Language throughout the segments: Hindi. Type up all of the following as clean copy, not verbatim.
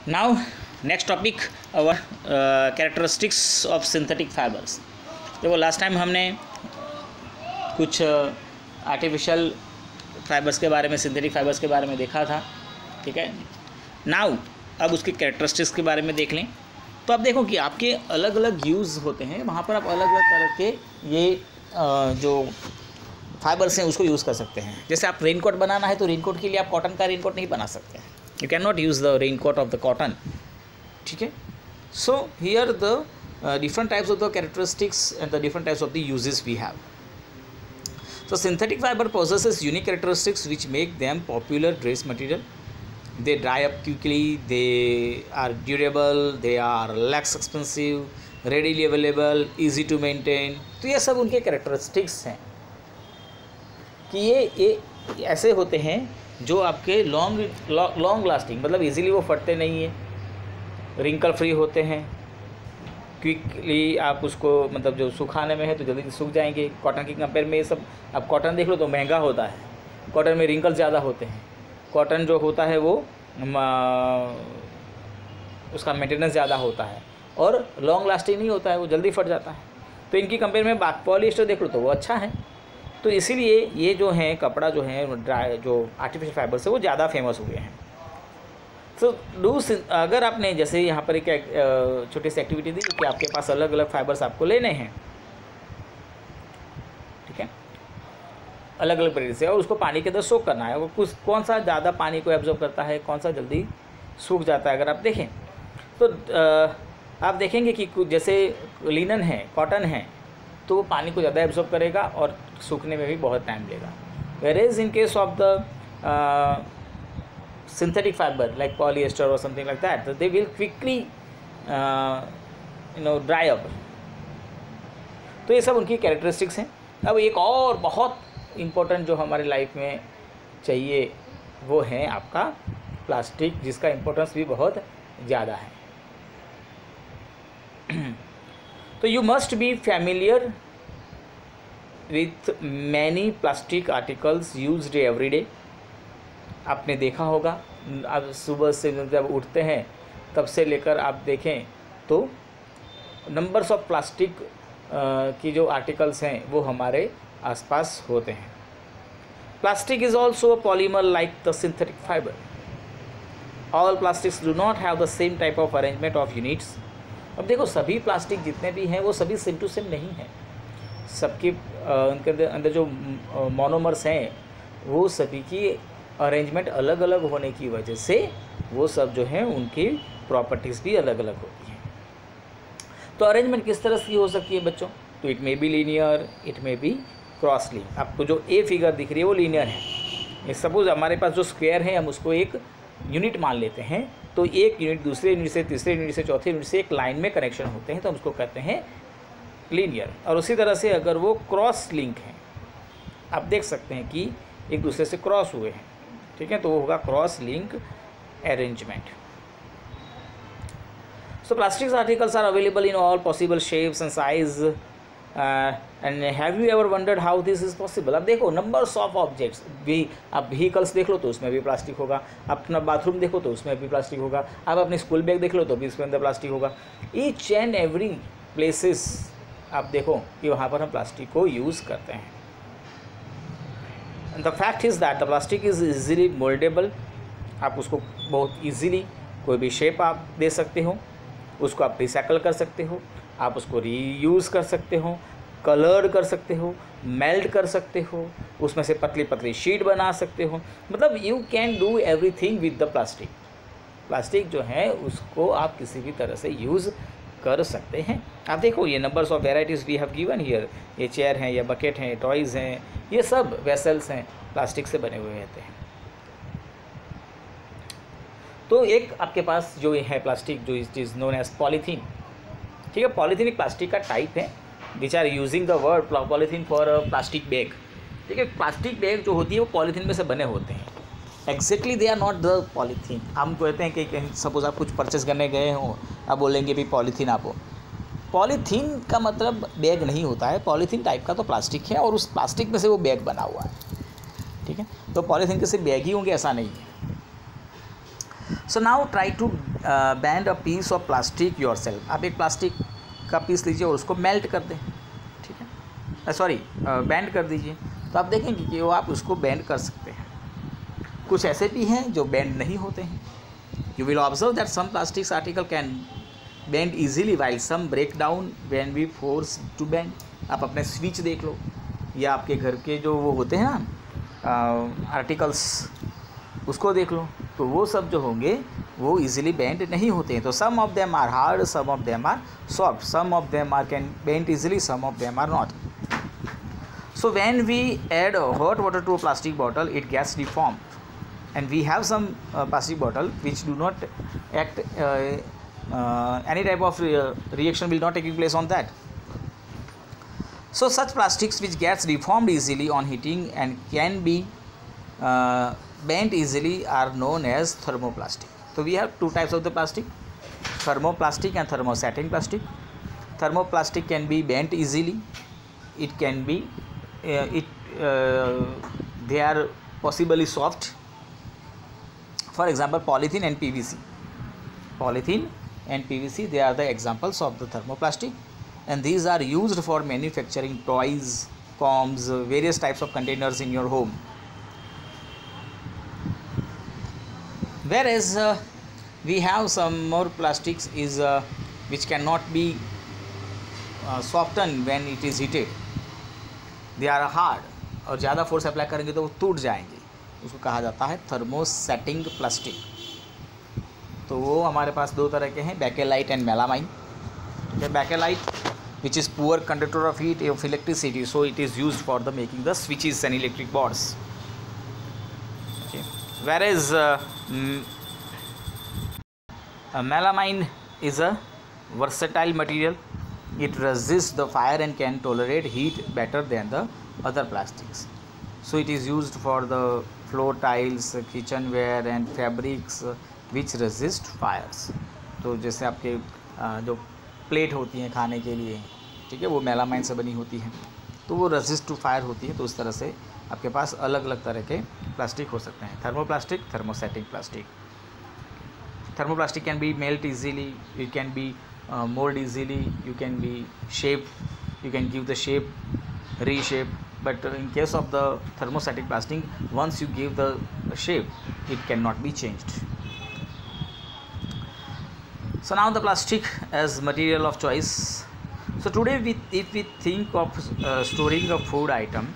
Now next topic our characteristics of synthetic fibres. देखो लास्ट टाइम हमने कुछ आर्टिफिशियल फाइबर्स के बारे में, सिंथेटिक फाइबर्स के बारे में देखा था, ठीक है। नाउ अब उसके कैरेक्टरिस्टिक्स के बारे में देख लें। तो आप देखो कि आपके अलग अलग यूज़ होते हैं, वहाँ पर आप अलग अलग तरह के ये जो फाइबर्स हैं उसको यूज़ कर सकते हैं। जैसे आप रेनकोट बनाना है तो रेनकोट के लिए आप कॉटन का रेनकोट नहीं बना सकते, you can not use the raincoat of the cotton, ठीक है। So here the different types of the characteristics and the different types of the uses we have. So synthetic fiber possesses unique characteristics which make them popular dress material. They dry up quickly, they are durable, they are less expensive, readily available, easy to maintain. तो ये सब उनके characteristics हैं कि ये ऐसे होते हैं जो आपके लॉन्ग लास्टिंग, मतलब इजीली वो फटते नहीं हैं, रिंकल फ्री होते हैं, क्विकली आप उसको मतलब जो सुखाने में है तो जल्दी सूख जाएंगे। कॉटन की कंपेयर में ये सब आप कॉटन देख लो तो महंगा होता है, कॉटन में रिंकल ज़्यादा होते हैं, कॉटन जो होता है वो उसका मेंटेनेंस ज़्यादा होता है और लॉन्ग लास्टिंग नहीं होता है, वो जल्दी फट जाता है। तो इनकी कंपेयर में पॉलिएस्टर देख लो तो वो अच्छा है। तो इसीलिए ये जो है कपड़ा जो है ड्राई जो आर्टिफिशियल फाइबर से वो ज़्यादा फेमस हुए हैं। तो अगर आपने जैसे यहाँ पर एक छोटी सी एक्टिविटी दी कि आपके पास अलग अलग फाइबर्स आपको लेने हैं, ठीक है, अलग अलग तरीके से, और उसको पानी के अंदर सोक करना है। वो कुछ कौन सा ज़्यादा पानी को एब्जॉर्ब करता है, कौन सा जल्दी सूख जाता है। अगर आप देखें तो आप देखेंगे कि जैसे लिनन है, कॉटन है, तो वो पानी को ज़्यादा एब्जॉर्ब करेगा और सूखने में भी बहुत टाइम लेगा। Whereas in case of the synthetic fiber like polyester or something like that, they will quickly dry up. तो ये सब उनकी कैरेक्टरिस्टिक्स हैं। अब एक और बहुत इम्पोर्टेंट जो हमारे लाइफ में चाहिए वो है आपका प्लास्टिक, जिसका इम्पोर्टेंस भी बहुत ज़्यादा है। तो you must be familiar with many plastic articles used every day. आपने देखा होगा, अब सुबह से जब उठते हैं तब से लेकर आप देखें तो नंबर्स ऑफ प्लास्टिक की जो आर्टिकल्स हैं वो हमारे आसपास होते हैं। Plastic is also a polymer like the synthetic fibre. All plastics do not have the same type of arrangement of units. अब देखो सभी प्लास्टिक जितने भी हैं वो सभी सेम टू सेम नहीं हैं, सबकी उनके अंदर जो मोनोमर्स हैं वो सभी की अरेंजमेंट अलग अलग होने की वजह से वो सब जो है उनकी प्रॉपर्टीज़ भी अलग अलग होती हैं। तो अरेंजमेंट किस तरह की हो सकती है बच्चों? तो it may be linear, it may be cross link. आपको जो ए फिगर दिख रही है वो लीनियर है। सपोज हमारे पास जो स्क्वायर है हम उसको एक यूनिट मान लेते हैं, तो एक यूनिट दूसरे यूनिट से, तीसरे यूनिट से, चौथे यूनिट से एक लाइन में कनेक्शन होते हैं तो हम उसको कहते हैं लीनियर। और उसी तरह से अगर वो क्रॉस लिंक है, आप देख सकते हैं कि एक दूसरे से क्रॉस हुए हैं, ठीक है, तो वो होगा cross link arrangement. So plastics articles are available in all possible shapes and size and have you ever wondered how this is possible? अब देखो नंबर्स ऑफ ऑब्जेक्ट्स भी, आप व्हीकल्स देख लो तो उसमें भी प्लास्टिक होगा, अपना बाथरूम देखो तो उसमें भी प्लास्टिक होगा, आप अपनी स्कूल बैग देख लो तो भी उसके अंदर प्लास्टिक होगा। ईच एंड एवरी प्लेसेस आप देखो कि वहाँ पर हम प्लास्टिक को यूज़ करते हैं। The fact is that the plastic is easily moldable। आप उसको बहुत easily कोई भी शेप आप दे सकते हो, उसको आप रिसाइकल कर सकते हो, आप उसको रीयूज़ कर सकते हो, कलर्ड कर सकते हो, मेल्ट कर सकते हो, उसमें से पतली पतली शीट बना सकते हो। मतलब you can do everything with the plastic. Plastic जो है उसको आप किसी भी तरह से यूज़ कर सकते हैं। आप देखो ये numbers of varieties we have given here, ये चेयर हैं, ये बकेट हैं, टॉयज़ हैं, ये सब वेसल्स हैं, प्लास्टिक से बने हुए रहते हैं। तो एक आपके पास जो है प्लास्टिक जो it is known as polythene, ठीक है। पॉलीथीन एक प्लास्टिक का टाइप है which are using the word polythene for a plastic bag, ठीक है। प्लास्टिक बैग जो होती है वो पॉलीथीन में से बने होते हैं। Exactly they are not the polythene. हम कहते हैं कि कहीं सपोज आप कुछ परचेस करने गए हों, आप बोलेंगे भी पॉलीथीन आपको, पॉलीथीन का मतलब बैग नहीं होता है, पॉलीथीन टाइप का तो प्लास्टिक है और उस प्लास्टिक में से वो बैग बना हुआ है, ठीक है। तो पॉलीथीन के सिर्फ बैग ही होंगे ऐसा नहीं है। So now try to bend a piece of plastic yourself. आप एक प्लास्टिक का पीस लीजिए और उसको मेल्ट कर दें, ठीक है, सॉरी बैंड कर दीजिए, तो आप देखेंगे कि वो आप उसको बैंड कर सकते हैं। कुछ ऐसे भी हैं जो बैंड नहीं होते हैं। You will observe that some plastics article can bend easily while some break down when we force to bend. आप अपने स्विच देख लो या आपके घर के जो वो होते हैं ना आर्टिकल्स, उसको देख लो, तो वो सब जो होंगे वो इजीली बेंड नहीं होते हैं। तो some of them are hard, some of them are soft, some of them are can bend easily, some of them are not. So when we add hot water to a plastic bottle, it gets deformed, and we have some plastic bottle which do not act, any type of reaction will not taking place on that. So such plastics which gets deformed easily on heating and can be bent easily are known as thermoplastic. So we have two types of the plastic, thermoplastic and thermosetting plastic. Thermoplastic can be bent easily, it can be they are possibly soft. For example, polythene and PVC. Polythene and PVC, they are the examples of the thermoplastic, and these are used for manufacturing toys, combs, various types of containers in your home. Whereas we have some more plastics is which cannot be softened when it is heated. They are hard, और ज़्यादा फोर्स अप्लाई करेंगे तो वो टूट जाएंगे, उसको कहा जाता है थर्मोसेटिंग प्लास्टिक। तो वो हमारे पास दो तरह के हैं, Bakelite and melamine. Bakelite which is poor conductor of heat of electricity, so it is used for the making the switches and electric boards. whereas melamine is a versatile material. It resists the fire and can tolerate heat better than the other plastics. So it is used for the floor tiles, kitchenware and fabrics which resist fires. तो जैसे आपके जो प्लेट होती हैं खाने के लिए, ठीक है, वो मेलामाइन से बनी होती है, तो वो रेजिस्ट टू फायर होती है। तो उस तरह से आपके पास अलग अलग तरह के प्लास्टिक हो सकते हैं। Thermoplastic, thermosetting plastic. Thermoplastic can be melt easily, it can be mold easily, you can be shape, you can give the shape, reshape. But in case of the thermostatic plastic, once you give the shape, it cannot be changed. So now the plastic as material of choice. So today if we think of storing a food item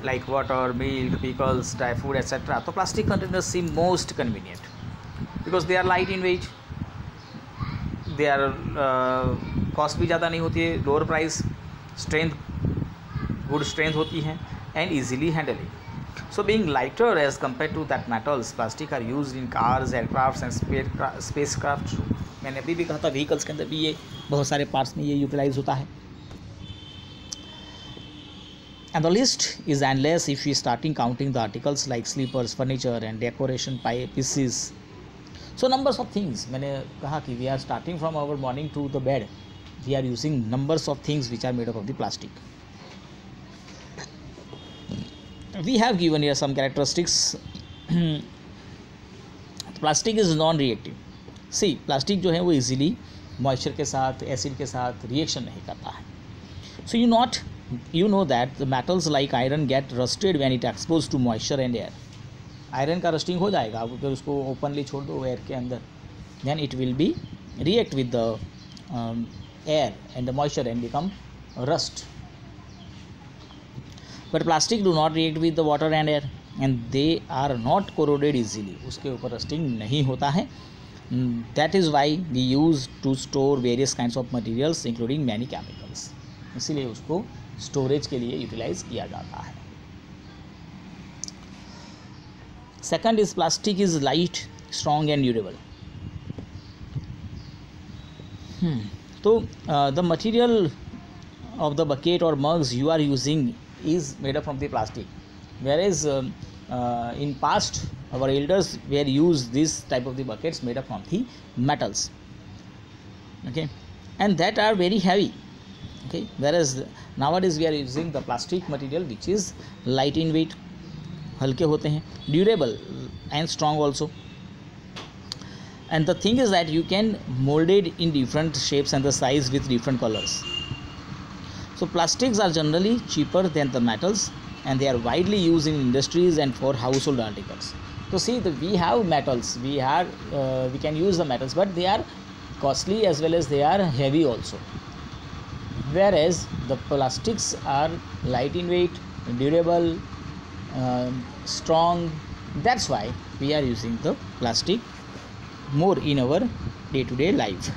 like water, milk, pickles, dry food, etc., so plastic containers seem most convenient because they are light in weight, they are cost भी ज़्यादा नहीं होती है, lower price, strength good strength होती है, and easily handling. So being lighter as compared to that metals, plastic are used in cars, aircrafts and spacecraft. मैंने अभी भी कहा था व्हीकल्स के अंदर भी ये बहुत सारे पार्ट्स में ये यूटिलाइज होता है. And the list is endless if we starting counting the articles like sleepers, furniture and decoration pieces. So numbers of things, मैंने कहा कि we are starting from our morning to the bed, we are using numbers of things which are made up of the plastic. We have given here some characteristics. Plastic is non-reactive. See, plastic जो है वो easily moisture के साथ, acid के साथ reaction नहीं करता है. So you know that the metals like iron get rusted when it exposed to moisture and air. Iron का रस्टिंग हो जाएगा, आप अगर उसको ओपनली छोड़ दो एयर के अंदर, then it will be react with the air and the moisture and become rust. But plastic do not react with the water and air and they are not corroded easily. उसके ऊपर रस्टिंग नहीं होता है. That is why we use to store various kinds of materials including many chemicals. इसीलिए उसको स्टोरेज के लिए यूटिलाइज किया जाता है. Second is plastic is light, strong and durable. So the material of the bucket or mugs you are using is made up from the plastic, whereas in past our elders were used this type of the buckets made up from the metals, okay, and that are very heavy, okay, whereas nowadays we are using the plastic material which is light in weight, हल्के होते हैं, durable and strong also. and the thing is that you can mold it in different shapes and the size with different colors. So plastics are generally cheaper than the metals, and they are widely used in industries and for household articles. So see, we have metals, we can use the metals, but they are costly as well as they are heavy also, whereas the plastics are light in weight, durable, strong. That's why we are using the plastic more in our day-to-day life.